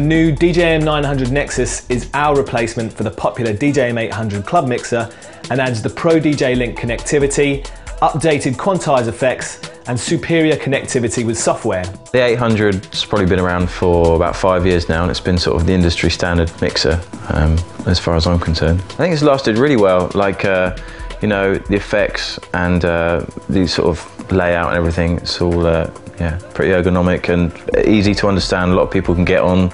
new DJM-900 Nexus is our replacement for the popular DJM-800 club mixer and adds the Pro DJ Link connectivity, updated quantized effects, and superior connectivity with software. The 800's probably been around for about 5 years now, and it's been sort of the industry standard mixer as far as I'm concerned. I think it's lasted really well, like you know, the effects and the sort of layout and everything. It's all yeah, pretty ergonomic and easy to understand. A lot of people can get on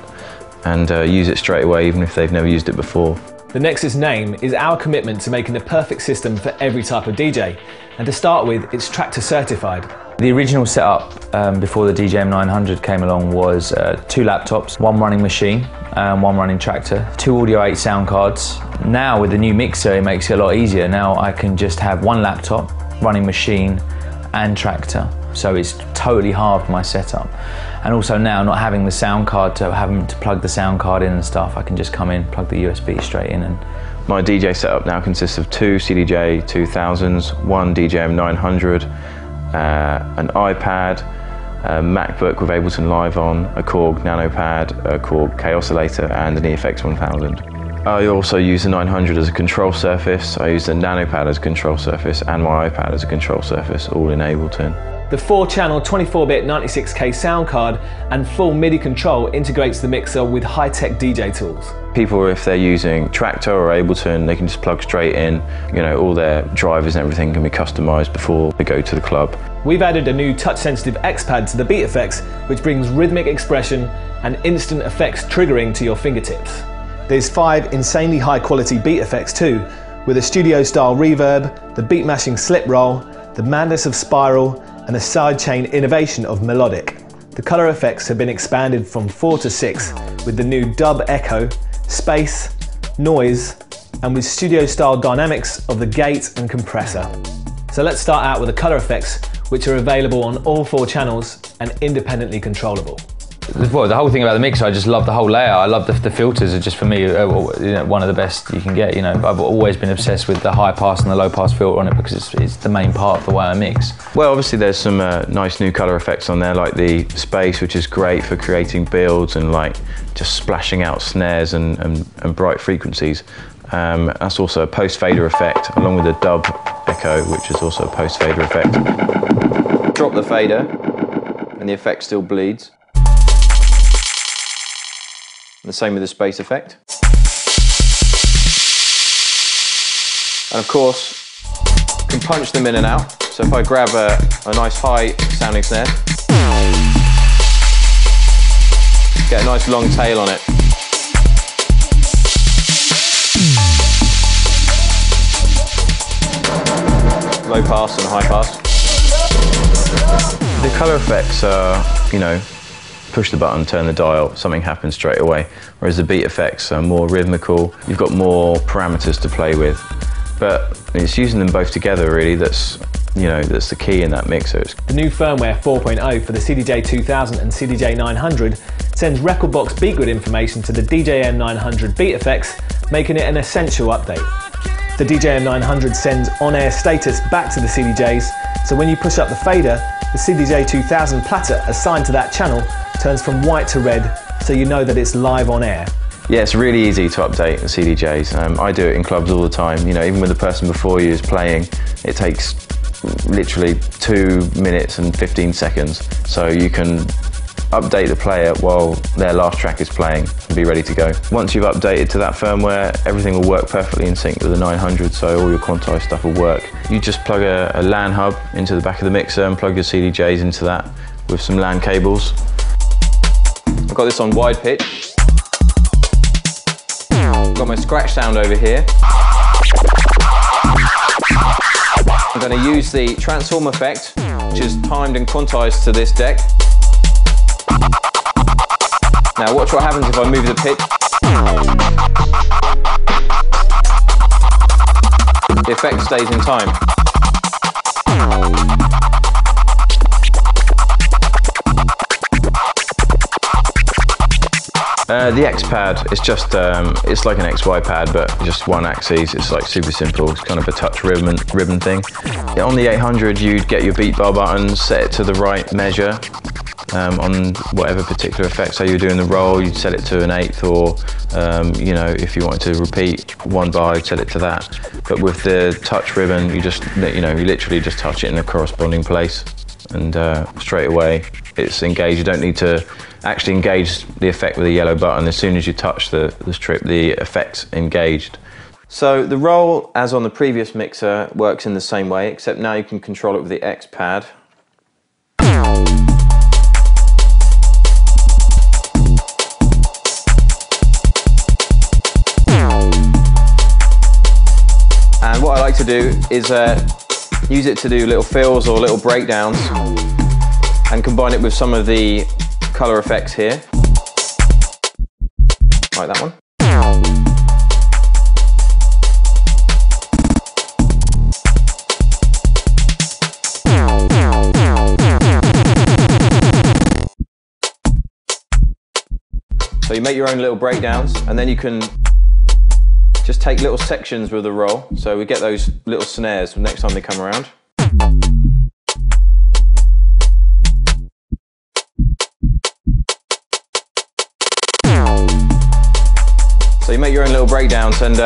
and use it straight away, even if they've never used it before. The Nexus name is our commitment to making the perfect system for every type of DJ. And to start with, it's Tractor certified. The original setup before the DJM-900 came along was 2 laptops, 1 running machine, 1 running Tractor, 2 Audio 8 sound cards. Now with the new mixer, it makes it a lot easier. Now I can just have 1 laptop, running machine and Tractor. So it's totally halved my setup. And also now not having the sound card, to having to plug the sound card in and stuff, I can just come in, plug the USB straight in. And my DJ setup now consists of 2 CDJ-2000s, 1 DJM-900, an iPad, a MacBook with Ableton Live on, a Korg Nano Pad, a Korg K oscillator, and an EFX 1000. I also use the 900 as a control surface. I use the Nano Pad as a control surface and my iPad as a control surface, all in Ableton. The 4-channel 24-bit 96K sound card and full MIDI control integrates the mixer with high-tech DJ tools. People, if they're using Tractor or Ableton, they can just plug straight in. You know, all their drivers and everything can be customized before they go to the club. We've added a new touch-sensitive X-Pad to the beat effects, which brings rhythmic expression and instant effects triggering to your fingertips. There's 5 insanely high-quality beat effects too, with a studio-style reverb, the beat-mashing slip roll, the madness of spiral, and a sidechain innovation of melodic. The color effects have been expanded from 4 to 6 with the new dub echo, space, noise, and with studio-style dynamics of the gate and compressor. So let's start out with the color effects, which are available on all 4 channels and independently controllable. Well, the whole thing about the mixer, I just love the whole layout. I love the filters are just, for me, you know, one of the best you can get. You know, I've always been obsessed with the high pass and the low pass filter on it because it's the main part of the way I mix. Well, obviously there's some nice new color effects on there, like the space, which is great for creating builds and like just splashing out snares and bright frequencies. That's also a post fader effect, along with the dub echo, which is also a post fader effect. Drop the fader and the effect still bleeds. The same with the space effect. And of course, you can punch them in and out. So if I grab a nice high sounding snare, get a nice long tail on it. Low pass and high pass. The color effects are, you know, push the button, turn the dial, something happens straight away. Whereas the beat effects are more rhythmical, you've got more parameters to play with. But it's using them both together really that's, you know, that's the key in that mixer. The new firmware 4.0 for the CDJ-2000 and CDJ-900 sends record box beat grid information to the DJM-900 beat effects, making it an essential update. The DJM-900 sends on-air status back to the CDJs, so when you push up the fader, the CDJ-2000 platter assigned to that channel turns from white to red, so you know that it's live on air. Yeah, it's really easy to update the CDJs. I do it in clubs all the time. You know, even with the person before you is playing, it takes literally 2 minutes and 15 seconds. So you can update the player while their last track is playing and be ready to go. Once you've updated to that firmware, everything will work perfectly in sync with the 900, so all your quantized stuff will work. You just plug a LAN hub into the back of the mixer and plug your CDJs into that with some LAN cables. I've got this on wide pitch. I've got my scratch sound over here. I'm going to use the transform effect, which is timed and quantized to this deck. Now watch what happens if I move the pitch. The effect stays in time. The X-Pad is just, it's like an XY pad, but just one axis. It's like super simple. It's kind of a touch ribbon thing. On the 800, you'd get your beat bar buttons, set it to the right measure, on whatever particular effect. So you're doing the roll, you'd set it to an eighth, or you know, if you wanted to repeat one bar, you'd set it to that. But with the touch ribbon, you just, you know, you literally just touch it in a corresponding place, and straight away it's engaged. You don't need to actually engage the effect with a yellow button. As soon as you touch the strip, the effect's engaged. So the roll, as on the previous mixer, works in the same way, except now you can control it with the X pad. And what I like to do is use it to do little fills or little breakdowns, and combine it with some of the colour effects here, like that one. So you make your own little breakdowns, and then you can just take little sections with the roll. So we get those little snares next time they come around. So you make your own little breakdowns, and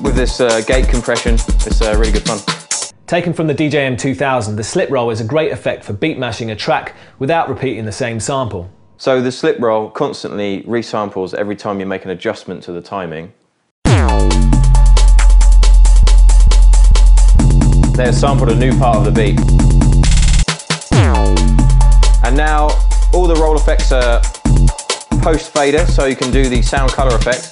with this gate compression, it's really good fun. Taken from the DJM-900, the slip roll is a great effect for beat mashing a track without repeating the same sample. So the slip roll constantly resamples every time you make an adjustment to the timing. They've sampled a new part of the beat. And now all the roll effects are post fader, so you can do the sound color effect.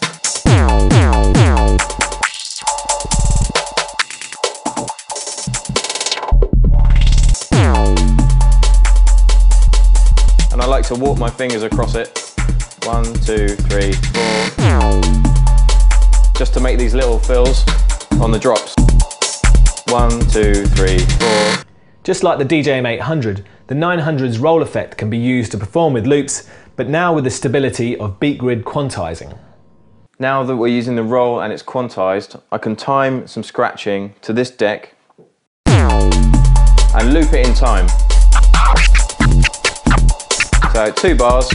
And I like to walk my fingers across it. 1, 2, 3, 4. Just to make these little fills on the drops. 1, 2, 3, 4. Just like the DJM-900, the 900's roll effect can be used to perform with loops, but now with the stability of beat grid quantizing. Now that we're using the roll and it's quantized, I can time some scratching to this deck and loop it in time. So 2 bars.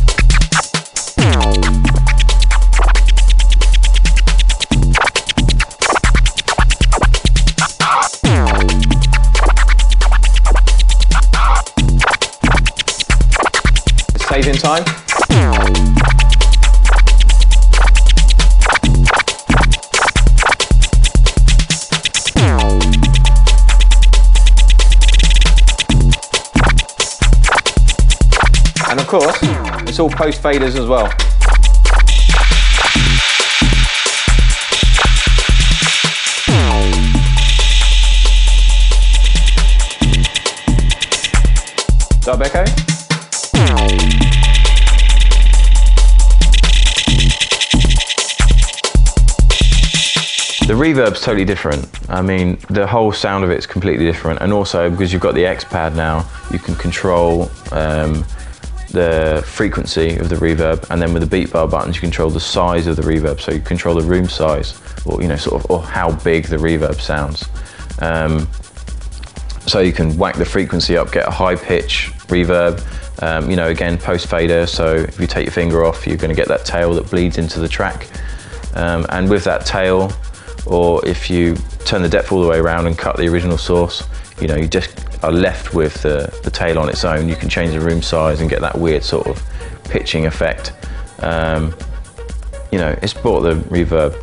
It stays in time. And of course, it's all post faders as well. Dub echo. The reverb's totally different. I mean, the whole sound of it's completely different, and also because you've got the X pad now, you can control the frequency of the reverb, and then with the beat bar buttons you control the size of the reverb, so you control the room size, or you know, sort of, or how big the reverb sounds. So you can whack the frequency up, get a high pitch reverb, you know, again post fader, so if you take your finger off you're going to get that tail that bleeds into the track, and with that tail, or if you turn the depth all the way around and cut the original source, you know, you just are left with the tail on its own. You can change the room size and get that weird sort of pitching effect. You know, it's brought the reverb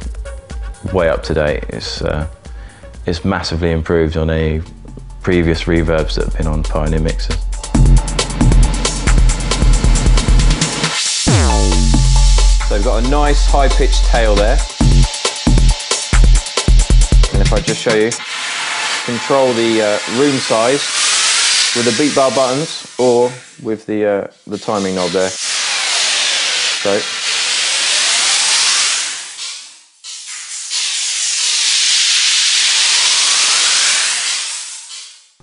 way up to date. It's massively improved on any previous reverbs that have been on Pioneer mixers. So we've got a nice high-pitched tail there. And if I just show you, control the room size with the beat bar buttons or with the timing knob there. So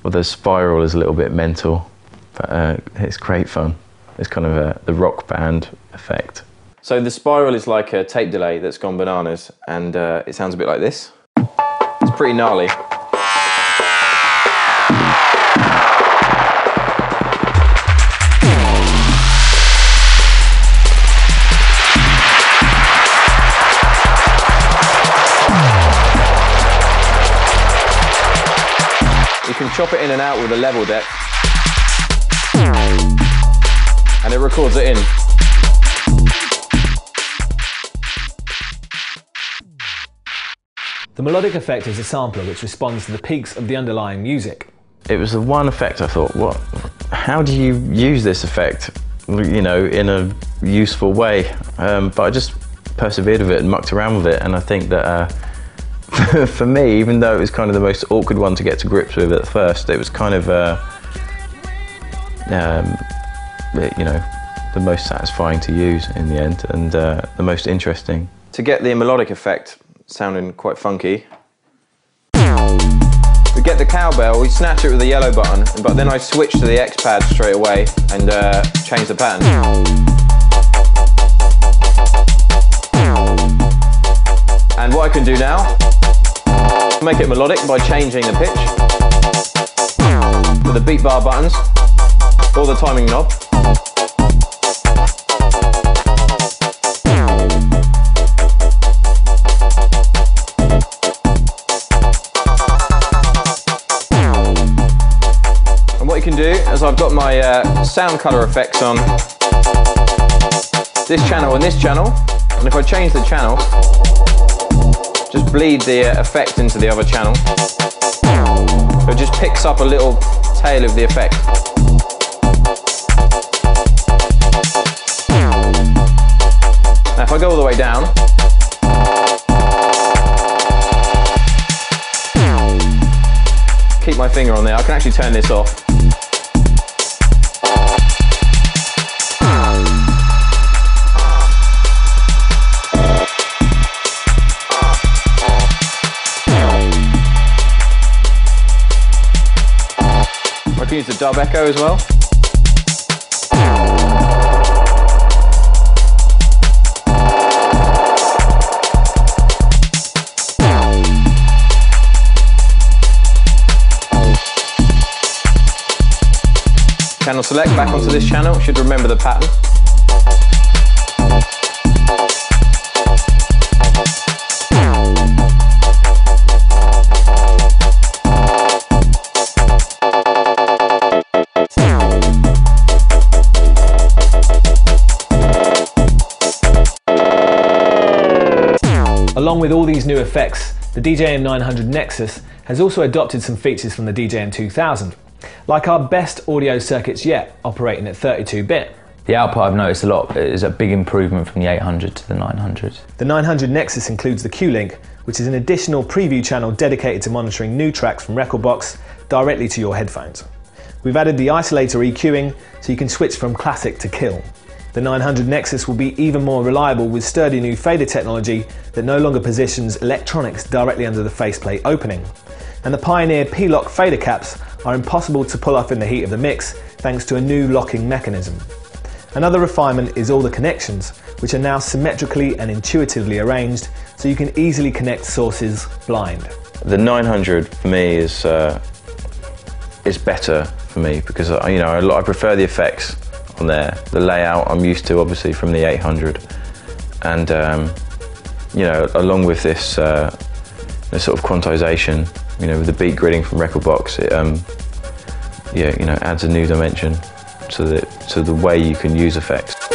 well, the spiral is a little bit mental, but it's great fun. It's kind of the rock band effect. So the spiral is like a tape delay that's gone bananas, and it sounds a bit like this. It's pretty gnarly. can chop it in and out with a level depth, and it records it in. The melodic effect is a sampler which responds to the peaks of the underlying music. It was the one effect I thought, how do you use this effect, you know, in a useful way? But I just persevered with it and mucked around with it, and I think that for me, even though it was kind of the most awkward one to get to grips with at first, it was kind of, you know, the most satisfying to use in the end, and the most interesting. To get the melodic effect sounding quite funky, to get the cowbell, we snatch it with the yellow button, but then I switch to the X pad straight away and change the pattern. And what I can do now, make it melodic by changing the pitch with the beat bar buttons or the timing knob. And what you can do is I've got my sound color effects on this channel and this channel, and if I change the channel, just bleed the effect into the other channel. So it just picks up a little tail of the effect. Now if I go all the way down, keep my finger on there, I can actually turn this off. I can use the dub echo as well. Channel select back onto this channel, should remember the pattern. Along with all these new effects, the DJM-900 Nexus has also adopted some features from the DJM-2000, like our best audio circuits yet, operating at 32-bit. The output I've noticed a lot is a big improvement from the 800 to the 900. The 900 Nexus includes the Q-Link, which is an additional preview channel dedicated to monitoring new tracks from Rekordbox directly to your headphones. We've added the isolator EQing, so you can switch from classic to kill. The 900 Nexus will be even more reliable with sturdy new fader technology that no longer positions electronics directly under the faceplate opening. And the Pioneer P-Lock fader caps are impossible to pull off in the heat of the mix thanks to a new locking mechanism. Another refinement is all the connections, which are now symmetrically and intuitively arranged so you can easily connect sources blind. The 900 for me is better for me because you know, I prefer the effects on there. The layout I'm used to obviously from the 800, and you know, along with this sort of quantization, you know, with the beat gridding from Rekordbox, it yeah, you know, adds a new dimension to the way you can use effects.